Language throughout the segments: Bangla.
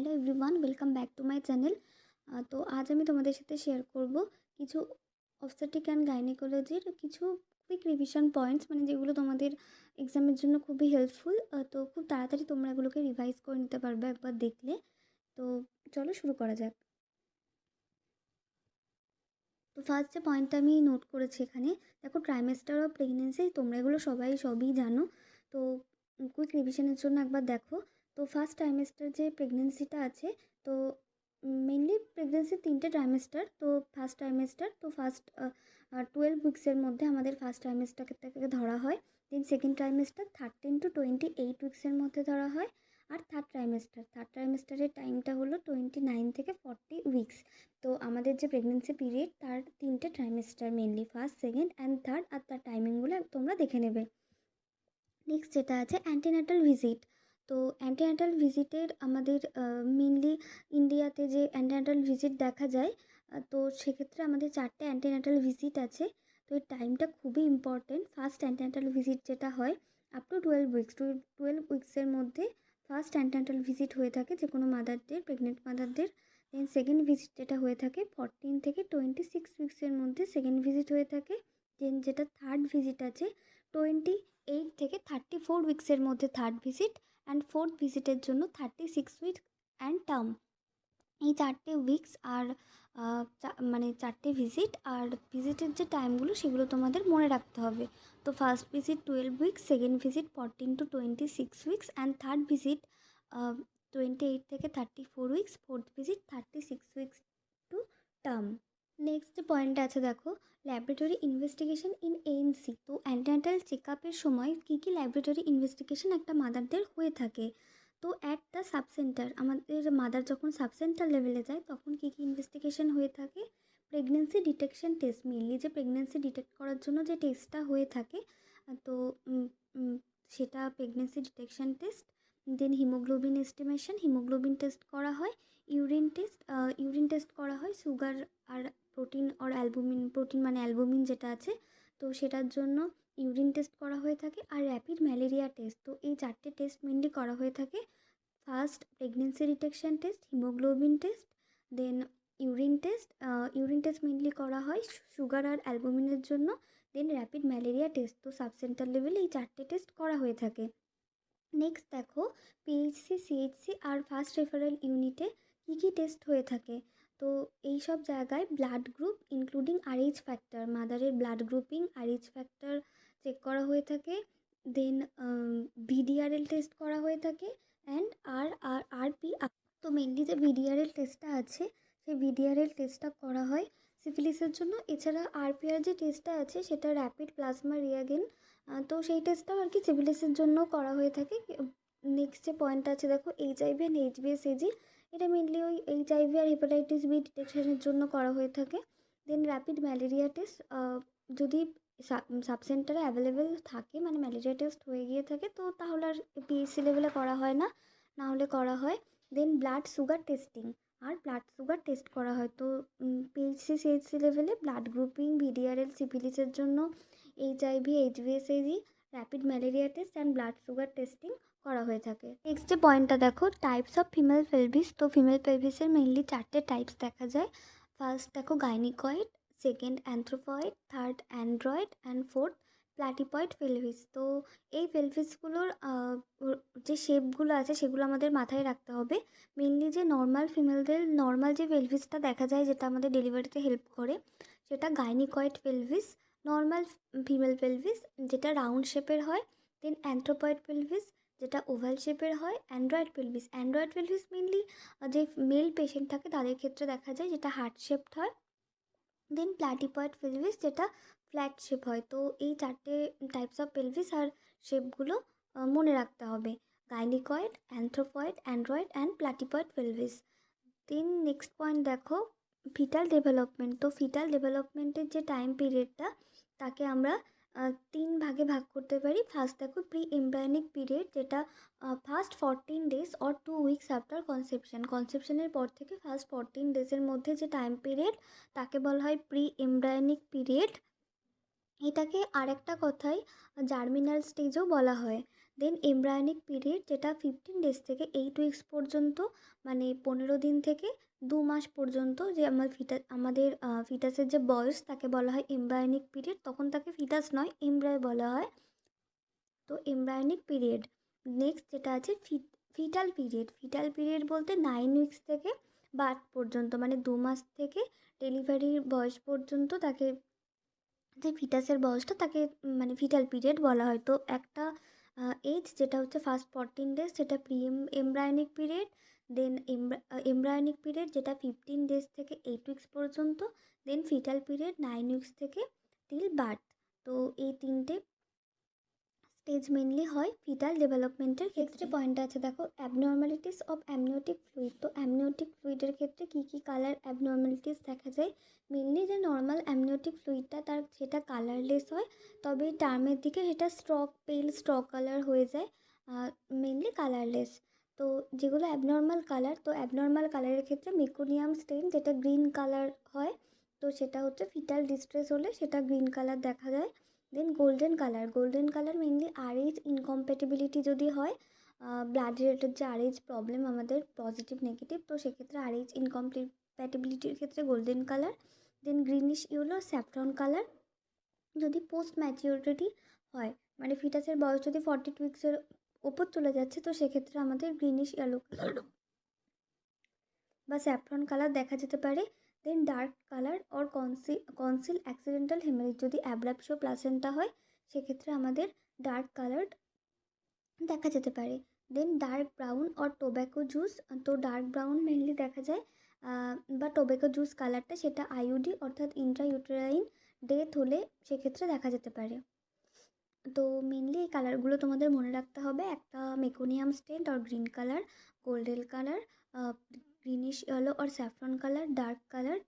Hello everyone, welcome back to my channel. তো আজ আমি তোমাদের সাথে শেয়ার করব কিছু অবস্টেট্রিক অ্যান্ড গাইনোকোলজির কিছু কুইক রিভিশন পয়েন্টস, মানে যেগুলো তোমাদের এক্সামের জন্য খুবই হেল্পফুল। তো খুব তাড়াতাড়ি তোমরা এগুলোকে রিভাইজ করে নিতে পারবে একবার দেখলে। তো চলো শুরু করা যাক। তো ফার্স্ট যে পয়েন্টটা আমি নোট করেছি এখানে, দেখো ট্রাইমেস্টার অফ প্রেগনেন্সি, তোমরা এগুলো সবই জানো। তো কুইক রিভিশনের জন্য একবার দেখো। তো ফার্স্ট ট্রাইমেস্টার যে প্রেগনেন্সিটা আছে, তো মেনলি প্রেগনেন্সির 3টে ট্রাইমেস্টার। তো ফার্স্ট ট্রাইমেস্টার, তো ফার্স্ট 12 উইক্সের মধ্যে আমাদের ফার্স্ট ট্রাইমেস্টারটাকে ধরা হয়। দেন সেকেন্ড ট্রাইমেস্টার 13 to 28 উইক্সের মধ্যে ধরা হয়। আর থার্ড ট্রাইমেস্টারের টাইমটা হলো 29 থেকে 40 উইক্স। তো আমাদের যে প্রেগনেন্সি পিরিয়ড তার 3টে trimester, mainly first, second and third, আর তার টাইমিংগুলো তোমরা দেখে নেবে। নেক্সট যেটা আছে অ্যান্টিন্যাটাল ভিজিট। তো অ্যান্টিন্যাটাল ভিজিটের আমাদের মেনলি ইন্ডিয়াতে যে অ্যান্টিন্যাটাল ভিজিট দেখা যায়, তো সেক্ষেত্রে আমাদের 4টে অ্যান্টিন্যাটাল ভিজিট আছে। তো এই টাইমটা খুবই ইম্পর্টেন্ট। ফার্স্ট অ্যান্টিন্যাটাল ভিজিট যেটা হয় আপ টু 12 উইক্স, 12 উইক্সের মধ্যে ফার্স্ট অ্যান্টিন্যাটাল ভিজিট হয়ে থাকে যে কোনো মাদারদের, প্রেগনেন্ট মাদারদের। দেন সেকেন্ড ভিজিট যেটা হয়ে থাকে 14 থেকে 26 উইক্সের মধ্যে সেকেন্ড ভিজিট হয়ে থাকে। দেন যেটা থার্ড ভিজিট আছে 28 থেকে 34 উইক্সের মধ্যে থার্ড ভিজিট, অ্যান্ড ফোর্থ ভিজিটের জন্য 36 উইকস অ্যান্ড টার্ম। এই 4টে উইকস আর মানে 4টে ভিজিট আর ভিজিটের যে টাইমগুলো সেগুলো তোমাদের মনে রাখতে হবে। তো first visit 12 weeks, second visit 14 to 26 weeks, and third visit 28 থেকে 34 weeks, fourth visit 36 weeks two term. Next যে পয়েন্টটা আছে দেখো, ল্যাবরেটরি ইনভেস্টিগেশন ইন এএনসি। তো অ্যান্টিনাটাল চেক আপের সময় কী কী ল্যাবরেটরি ইনভেস্টিগেশন একটা মাদারদের হয়ে থাকে। তো অ্যাট দ্য সাবসেন্টার, আমাদের মাদার যখন সাবসেন্টার লেভেলে যায় তখন কী কী ইনভেস্টিগেশন হয়ে থাকে। প্রেগনেন্সি ডিটেকশন টেস্ট, মেনলি যে প্রেগনেন্সি ডিটেক্ট করার জন্য যে টেস্টটা হয়ে থাকে, তো সেটা প্রেগনেন্সি ডিটেকশন টেস্ট। দেন হিমোগ্লোবিন টেস্ট করা হয়। ইউরিন টেস্ট করা হয় সুগার আর প্রোটিন আর প্রোটিন মানে অ্যালবুমিন যেটা আছে, তো সেটার জন্য ইউরিন টেস্ট করা হয়ে থাকে। আর র্যাপিড ম্যালেরিয়া টেস্ট, তো এই 4টে টেস্ট মেনলি করা হয়ে থাকে। First pregnancy detection test, haemoglobin test, then urine test mainly করা হয় সুগার আর অ্যালবুমিনের জন্য। দেন র্যাপিড ম্যালেরিয়া টেস্ট, তো সাবসেন্টার লেভেলে এই 4টে টেস্ট করা হয়ে থাকে। নেক্সট দেখো, পিএইচসি, সিএইচসি আর ফার্স্ট রেফারেল ইউনিটে কী কী টেস্ট হয়ে থাকে। তো এই সব জায়গায় blood group including Rh factor, মাদারের blood grouping, Rh factor check করা হয়ে থাকে। দেন ভিডিআরএল টেস্ট করা হয়ে থাকে, অ্যান্ড আরপি। তো মেনলি যে ভিডিআরএল টেস্টটা আছে সেই ভিডিআরএল টেস্টটা করা হয় সিফিলিসের জন্য। এছাড়া আরপিআর যে টেস্টটা আছে সেটা র্যাপিড প্লাজমা রিয়াগেন, তো সেই টেস্টটাও আর কি সিফিলিসের জন্য করা হয়ে থাকে। নেক্সট যে পয়েন্ট আছে দেখো, এইচআইভি অ্যান্ড এইচবিএসএজি, এটা মেনলি ওই এইচআইভি আর হেপাটাইটিস বি ডিটেকশনের জন্য করা হয়ে থাকে। দেন র্যাপিড ম্যালেরিয়া টেস্ট, যদি সাবসেন্টারে অ্যাভেলেবেল থাকে, মানে ম্যালেরিয়া টেস্ট হয়ে গিয়ে থাকে, তো তাহলে আর পিএইচসি লেভেলে করা হয় না, না হলে করা হয়। দেন ব্লাড সুগার টেস্টিং, আর ব্লাড সুগার টেস্ট করা হয়। তো পিএইচসি সিএইচসি লেভেলে ব্লাড গ্রুপিং, ভিডিআরএল, সিফিলিসের জন্য এইচআইভি, এইচবিএসএজি, rapid malaria test and blood sugar testing করা হয়ে থাকে। নেক্সট যে পয়েন্টটা দেখো, টাইপস অফ ফিমেল পেলভিস। তো ফিমেল পেলভিসের মেইনলি 4টে টাইপস দেখা যায়। ফার্স্ট দেখো gynaecoid, second anthropoid, third android, and fourth platypoid pelvis. তো এই পেলভিসগুলোর যে শেপগুলো আছে সেগুলো আমাদের মাথায় রাখতে হবে। মেনলি যে নর্মাল ফিমেলদের নর্মাল যে পেলভিসটা দেখা যায়, যেটা আমাদের ডেলিভারিতে হেল্প করে, সেটা gynaecoid pelvis. Normal female pelvis যেটা রাউন্ড শেপের হয়। দেন অ্যান্থ্রোপয়েড পেলভিস যেটা ওভাল শেপের হয়। অ্যান্ড্রয়েড পেলভিস মেনলি যে মেল পেশেন্ট থাকে তাদের ক্ষেত্রে দেখা যায়, যেটা হার্ট শেপড হয়। দেন প্ল্যাটিপয়েড পেলভিস যেটা ফ্ল্যাট শেপ হয়। তো এই 4টে টাইপস অফ পেলভিস আর শেপগুলো মনে রাখতে হবে: gynaecoid, anthropoid, android and platypoid pelvis. Then next point দেখো, ফিটাল ডেভেলপমেন্ট। তো ফিটাল ডেভেলপমেন্টের যে টাইম পিরিয়ডটা, তাকে আমরা 3 ভাগে ভাগ করতে পারি। ফার্স্ট দেখো প্রি এমব্রায়োনিক পিরিয়ড, যেটা first 14 days or 2 weeks after কনসেপশনের পর থেকে ফার্স্ট 14 ডেজের মধ্যে যে টাইম পিরিয়ড, তাকে বলা হয় প্রি এমব্রায়োনিক পিরিয়ড। এটাকে আরেকটা কথায় জার্মিনাল স্টেজও বলা হয়। দেন এমব্রায়োনিক পিরিয়ড, যেটা 15 ডেজ থেকে 8 উইকস পর্যন্ত, মানে 15 দিন থেকে 2 মাস পর্যন্ত, যে আমাদের ফিটাসের যে বয়স তাকে বলা হয় এমব্রায়োনিক পিরিয়ড। তখন তাকে ফিটাস নয়, এমব্রায় বলা হয়। তো এমব্রায়োনিক পিরিয়ড। নেক্সট যেটা আছে ফিটাল পিরিয়ড। ফিটাল পিরিয়ড বলতে 9 উইকস থেকে বার্থ পর্যন্ত, মানে 2 মাস থেকে ডেলিভারির বয়স পর্যন্ত তাকে, যে ফিটাসের বয়সটা তাকে মানে ফিটাল পিরিয়ড বলা হয়। তো একটা এজ যেটা হচ্ছে ফার্স্ট 14 ডেজ, সেটা এমব্রায়োনিক পিরিয়ড। দেন এমব্রায়োনিক পিরিয়ড যেটা 15 ডেজ থেকে 8 উইকস পর্যন্ত। দেন ফিটাল পিরিয়ড 9 উইকস থেকে টিল বার্থ। তো এই তিনটে স্টেজ মেনলি হয় ফিটাল ডেভেলপমেন্টের ক্ষেত্রে। পয়েন্ট আছে দেখো, অ্যাবনর্মালিটিস অফ অ্যামনিওটিক ফ্লুইড। তো অ্যামনিওটিক ফ্লুইডের ক্ষেত্রে কী কী কালার অ্যাবনর্মালিটিস দেখা যায়? মেনলি যে নর্মাল অ্যামনিওটিক ফ্লুইডটা তার সেটা কালারলেস হয়, তবে টার্মের দিকে সেটা পেল স্ট্রক কালার হয়ে যায়, মেনলি কালারলেস। তো যেগুলো অ্যাবনর্মাল কালার, তো অ্যাবনর্মাল কালারের ক্ষেত্রে মেকোনিয়াম স্টেন যেটা গ্রিন কালার হয়, তো সেটা হচ্ছে ফিটাল ডিস্ট্রেস হলে সেটা গ্রিন কালার দেখা যায়। দেন golden colour mainly Rh incompatibility যদি হয়, ব্লাড রিলেটেড যে আরএইচ প্রবলেম আমাদের পজিটিভ নেগেটিভ, তো সেক্ষেত্রে আরএইচ ইনকম্প্যাটিবিলিটির ক্ষেত্রে গোল্ডেন কালার। দেন গ্রিনিশ ইয়েলো স্যাফরন কালার যদি পোস্ট ম্যাচিউরিটি হয়, মানে ফিটাসের বয়স যদি 42 উইক্সের ওপর চলে যাচ্ছে, তো সেক্ষেত্রে আমাদের গ্রিনিশ ইয়েলো কালার বা স্যাফরন কালার দেখা যেতে পারে। Then dark colour or concealed accidental haemorrhage, যদি অ্যাবরাপশো প্লাসেন্টা হয় সেক্ষেত্রে আমাদের ডার্ক কালার দেখা যেতে পারে। Then dark brown or tobacco juice, তো ডার্ক ব্রাউন মেনলি দেখা যায়, বা টোব্যাকো জুস কালারটা সেটা আইউডি অর্থাৎ ইন্ট্রাইউটেরাইন ডেথ হলে সেক্ষেত্রে দেখা যেতে পারে। তো মেনলি এই কালারগুলো তোমাদের মনে রাখতে হবে, একটা মেকোনিয়াম স্টেন্ট और green colour, golden colour, greenish yellow और saffron colour, dark colour,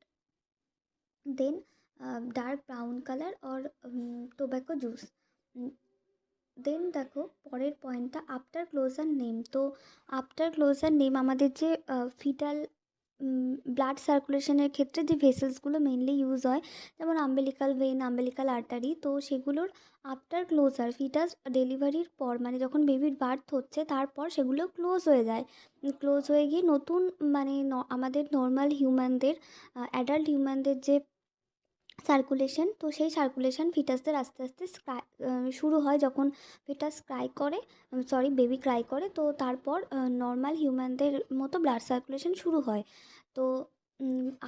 then dark brown colour और टोबैको जूस। দেন দেখো পরের পয়েন্টটা আফটার ক্লোজার নেম। তো আফটার ক্লোজার নেম আমাদের যে ফিটাল ব্লাড সার্কুলেশনের ক্ষেত্রে যে ভেসেলসগুলো মেনলি ইউজ হয়, যেমন আম্বেলিকাল ভেন, আম্বেলিকাল আর্টারি, তো সেগুলোর আফটার ক্লোজার ফিটাস ডেলিভারির পর, মানে যখন বেবির বার্থ হচ্ছে তারপর সেগুলো ক্লোজ হয়ে যায়। ক্লোজ হয়ে গিয়ে নতুন, মানে আমাদের নর্মাল হিউম্যানদের, অ্যাডাল্ট হিউম্যানদের যে সার্কুলেশন, তো সেই সার্কুলেশন ফিটাসদের আস্তে আস্তে শুরু হয় যখন ফিটাস বেবি ক্রাই করে, তো তারপর নর্মাল হিউম্যানদের মতো ব্লাড সার্কুলেশন শুরু হয়। তো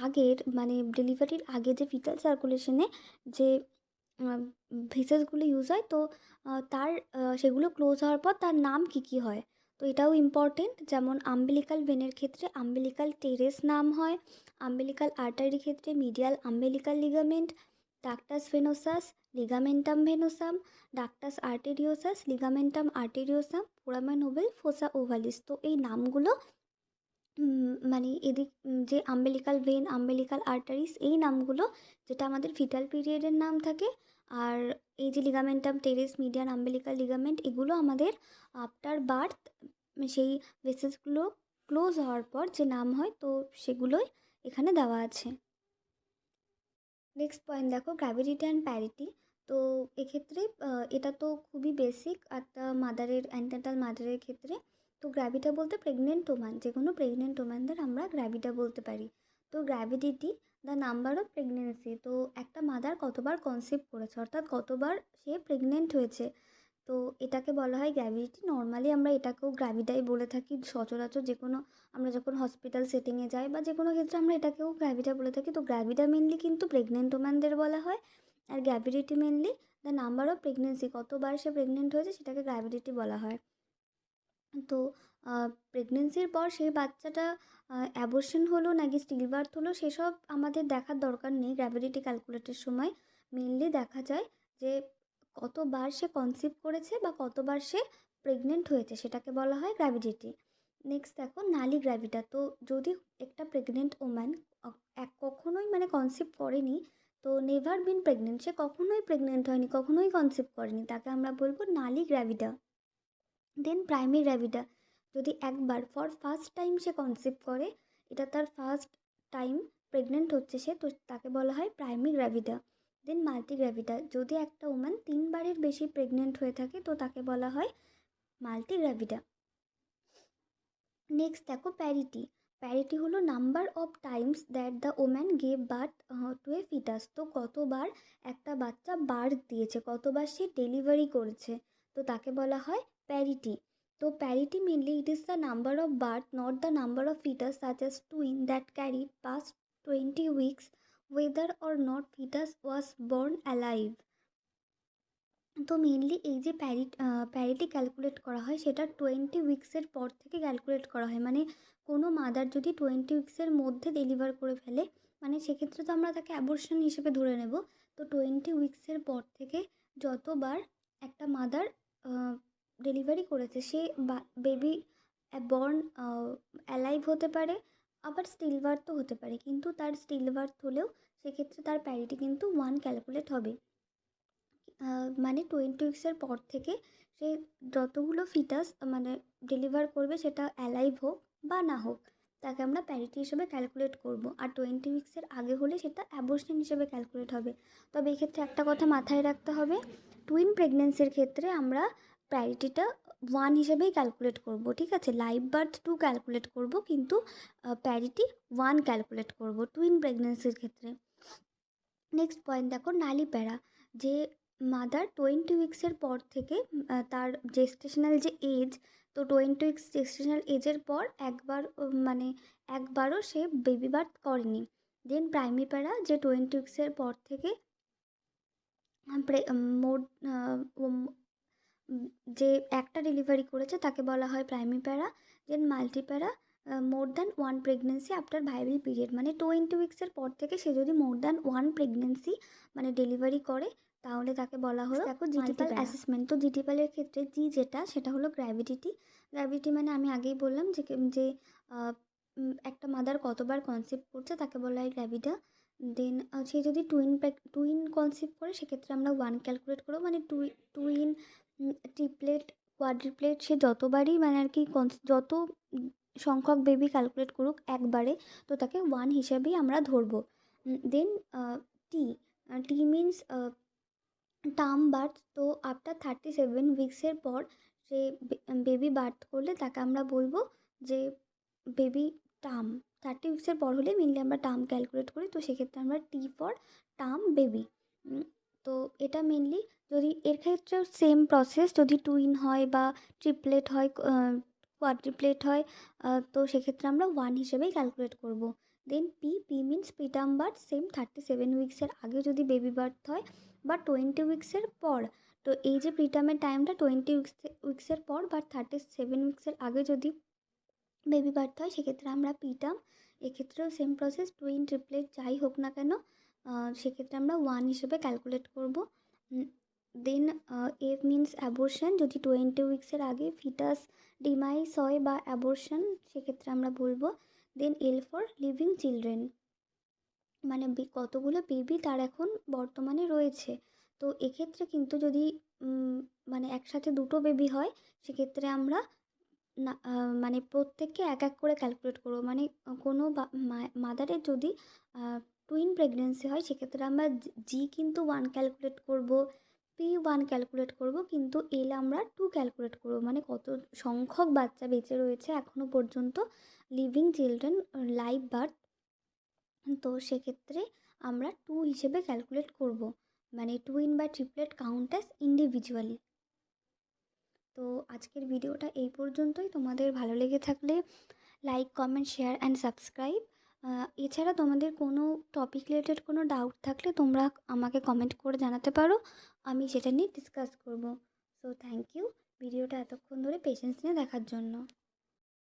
আগের, মানে ডেলিভারির আগে যে ফিটাল সার্কুলেশনে যে ভেসেলসগুলো ইউজ হয়, তো তার সেগুলো ক্লোজ হওয়ার পর তার নাম কী হয়, তো এটাও ইম্পর্টেন্ট। যেমন আম্বেলিকাল ভেনের ক্ষেত্রে আম্বেলিকাল টেরেস নাম হয়, আম্বেলিকাল আর্টারির ক্ষেত্রে medial umbilical ligament, ductus venosus, ligamentum venosum, ductus arteriosus, ligamentum arteriosum, foramen ovale, fossa ovalis. তো এই নামগুলো মানে যে আম্বেলিকাল ভেন, আম্বেলিকাল আর্টারিস, এই নামগুলো যেটা আমাদের ফিটাল পিরিয়ডের নাম থাকে, আর এই যে ligamentum terrace, median umbilical ligament, এগুলো আমাদের আফটার বার্থ সেই ভেসেলসগুলো ক্লোজ হওয়ার পর যে নাম হয়, তো সেগুলোই এখানে দেওয়া আছে। নেক্সট পয়েন্ট দেখো, গ্র্যাভিডিটি অ্যান্ড প্যারিটি। তো এক্ষেত্রে এটা তো খুবই বেসিক একটা অ্যান্টেনাটাল মাদারের ক্ষেত্রে। তো গ্র্যাভিটা বলতে প্রেগনেন্ট ওম্যান, যে কোনো প্রেগনেন্ট ওম্যানদের আমরা গ্র্যাভিটা বলতে পারি। তো গ্র্যাভিডিটি দ্য নাম্বার অফ প্রেগনেন্সি, তো একটা মাদার কতবার কনসিভ করেছে, অর্থাৎ কতবার সে প্রেগনেন্ট হয়েছে, তো এটাকে বলা হয় গ্র্যাভিডিটি। নর্মালি আমরা এটাকেও গ্র্যাভিডাই বলে থাকি সচরাচর, যে কোনো আমরা যখন হসপিটাল সেটিংয়ে যাই বা যে কোনো ক্ষেত্রে আমরা এটাকেও গ্র্যাভিডা বলে থাকি। তো গ্র্যাভিডা মেনলি কিন্তু প্রেগনেন্ট ওম্যানদের বলা হয়, আর gravidity mainly the number of pregnancy, কতবার সে প্রেগনেন্ট হয়েছে সেটাকে গ্র্যাভিডিটি বলা হয়। তো প্রেগনেন্সির পর সেই বাচ্চাটা অ্যাবর্শন হলো নাকি স্টিল বার্থ হলো সেসব আমাদের দেখার দরকার নেই। গ্র্যাভিডিটি ক্যালকুলেটের সময় মেনলি দেখা যায় যে কতবার সে কনসিভ করেছে বা কতবার সে প্রেগনেন্ট হয়েছে, সেটাকে বলা হয় গ্র্যাভিডিটি। নেক্সট দেখো নালি গ্র্যাভিটা। তো যদি একটা প্রেগনেন্ট ওম্যান কখনোই মানে কনসিভ করেনি, তো নেভার বিন প্রেগনেন্ট, সে কখনোই প্রেগনেন্ট হয়নি, কখনোই কনসিভ করেনি, তাকে আমরা বলবো নালি গ্র্যাভিডা। দেন প্রাইমারি গ্র্যাভিডা, যদি একবার for first time say conceive করে, এটা তার ফার্স্ট টাইম প্রেগনেন্ট হচ্ছে সে, তো তাকে বলা হয় প্রাইমারি গ্র্যাভিডা। দেন মাল্টি গ্র্যাভিডা, যদি একটা ওম্যান 3বারের বেশি প্রেগনেন্ট হয়ে থাকে, তো তাকে বলা হয় মাল্টিগ্রাভিডা। নেক্সট দেখো প্যারিটি। প্যারিটি হলো number of times that the woman gave birth to a fetus. তো কতবার একটা বাচ্চা বার্থ দিয়েছে, কতবার সে ডেলিভারি করেছে, তো তাকে বলা হয় প্যারিটি। তো parity mainly it is the number of birth not the number of fetus such as twin that carry past 20 weeks whether or not fetus was born alive। তো মেনলি এই যে প্যারিটি ক্যালকুলেট করা হয় সেটা 20 উইক্সের পর থেকে ক্যালকুলেট করা হয়। মানে কোনো মাদার যদি 20 উইক্সের মধ্যে ডেলিভার করে ফেলে, মানে সেক্ষেত্রে তো আমরা তাকে অ্যাবর্শন হিসেবে ধরে নেব। তো 20 উইক্সের পর থেকে যতবার একটা মাদার ডেলিভারি করেছে, সে বেবি বর্ন অ্যালাইভ হতে পারে, আবার স্টিল বার্থও হতে পারে। কিন্তু তার স্টিল বার্থ হলেও সেক্ষেত্রে তার প্যারিটি কিন্তু 1 ক্যালকুলেট হবে। মানে 20 উইক্সের পর থেকে সে যতগুলো ফিটাস মানে ডেলিভার করবে, সেটা অ্যালাইভ হোক বা না হোক, তাকে আমরা প্যারিটি হিসেবে ক্যালকুলেট করব। আর 20 উইক্সের আগে হলে সেটা অ্যাবর্শন হিসেবে ক্যালকুলেট হবে। তবে এক্ষেত্রে একটা কথা মাথায় রাখতে হবে, টুইন প্রেগনেন্সির ক্ষেত্রে আমরা প্যারিটিটা 1 হিসেবেই ক্যালকুলেট করব, ঠিক আছে? লাইভ বার্থ 2 ক্যালকুলেট করব, কিন্তু প্যারিটি 1 ক্যালকুলেট করব টুইন প্রেগনেন্সির ক্ষেত্রে। নেক্সট পয়েন্ট দেখো নালিপ্যারা। যে মাদার 20 উইক্সের পর থেকে তার জেস্টেশনাল যে এজ, তো 20 উইক্স জেস্টেশনাল এজের পর একবারও সে বেবি বার্থ করেনি। দেন প্রাইমিপ্যারা, যে 20 উইক্সের পর থেকে মোর যে একটা ডেলিভারি করেছে তাকে বলা হয় primipara. Then multipara, more than 1 pregnancy after viable period. মানে 20 উইক্সের পর থেকে সে যদি মোর দ্যান 1 প্রেগনেন্সি মানে ডেলিভারি করে, তাহলে তাকে বলা হলো দেখো জিটিপাল অ্যাসেসমেন্ট। তো জিটিপালের ক্ষেত্রে জি যেটা, সেটা হলো গ্র্যাভিডিটি। গ্র্যাভিডিটি মানে আমি আগেই বললাম যে একটা মাদার কতবার কনসিভ করছে তাকে বলা হয় গ্র্যাভিডা। দেন সে যদি টুইন কনসিভ করে, সেক্ষেত্রে আমরা 1 ক্যালকুলেট করবো। মানে টুইন, ট্রিপলেট, কোয়াড্রিপ্লেট, সে যতবারই মানে আর কি যত সংখ্যক বেবি ক্যালকুলেট করুক একবারে, তো তাকে 1 হিসেবেই আমরা ধরবো। দেন টি মিনস টার্ম বার্থ। তো আফটার 37 উইক্সের পর সে বেবি বার্থ করলে তাকে আমরা বলবো যে বেবি টার্ম। 30 উইক্সের পর হলে মেনলি আমরা টার্ম ক্যালকুলেট করি, তো সেক্ষেত্রে আমরা টি ফর টার্ম বেবি। তো এটা মেনলি, যদি এর ক্ষেত্রেও সেম প্রসেস, যদি টুইন হয় বা ট্রিপলেট হয়, কোয়াড্রিপ্লেট হয়, তো সেক্ষেত্রে আমরা 1 হিসেবেই ক্যালকুলেট করব। Then P means preterm birth. Same 37 উইক্সের আগে যদি বেবি বার্থ হয় বা 20 উইক্সের পর। তো এই যে প্রিটার্মের টাইমটা 20 উইক্সের পর বা 37 উইক্সের আগে যদি বেবি বার্থ হয়, সেক্ষেত্রে আমরা প্রিটার্ম। এক্ষেত্রেও সেম প্রসেস, টুইন ট্রিপলেট যাই হোক না কেন, সেক্ষেত্রে আমরা 1 হিসেবে ক্যালকুলেট করব। দেন এফ মিনস অ্যাবর্শন। যদি 20 উইক্সের আগে ফিটাস ডিমাইস হয় বা অ্যাবর্শন, সেক্ষেত্রে আমরা বলবো। দেন এল ফর লিভিং চিলড্রেন, মানে কতগুলো বেবি তার এখন বর্তমানে রয়েছে। তো এক্ষেত্রে কিন্তু যদি মানে একসাথে দুটো বেবি হয়, সেক্ষেত্রে আমরা না মানে প্রত্যেককে এক এক করে ক্যালকুলেট করবো। মানে কোনো মাদারের যদি টুইন প্রেগনেন্সি হয়, সেক্ষেত্রে আমরা জি কিন্তু 1 ক্যালকুলেট করব, পি 1 ক্যালকুলেট করব, কিন্তু এল আমরা 2 ক্যালকুলেট করব। মানে কত সংখ্যক বাচ্চা বেঁচে রয়েছে এখনও পর্যন্ত, লিভিং চিলড্রেন, লাইভ বার্থ, তো সেক্ষেত্রে আমরা 2 হিসেবে ক্যালকুলেট করব। মানে টুইন বা ট্রিপলেট কাউন্ট অ্যাজ ইন্ডিভিজুয়ালি। তো আজকের ভিডিওটা এই পর্যন্তই। তোমাদের ভালো লেগে থাকলে like, comment, share and subscribe. এছাড়া তোমাদের কোনো টপিক রিলেটেড কোনো ডাউট থাকলে তোমরা আমাকে কমেন্ট করে জানাতে পারো, আমি সেটা নিয়ে ডিসকাস করব। সো থ্যাংক ইউ ভিডিওটা এতক্ষণ ধরে পেশেন্স নিয়ে দেখার জন্য।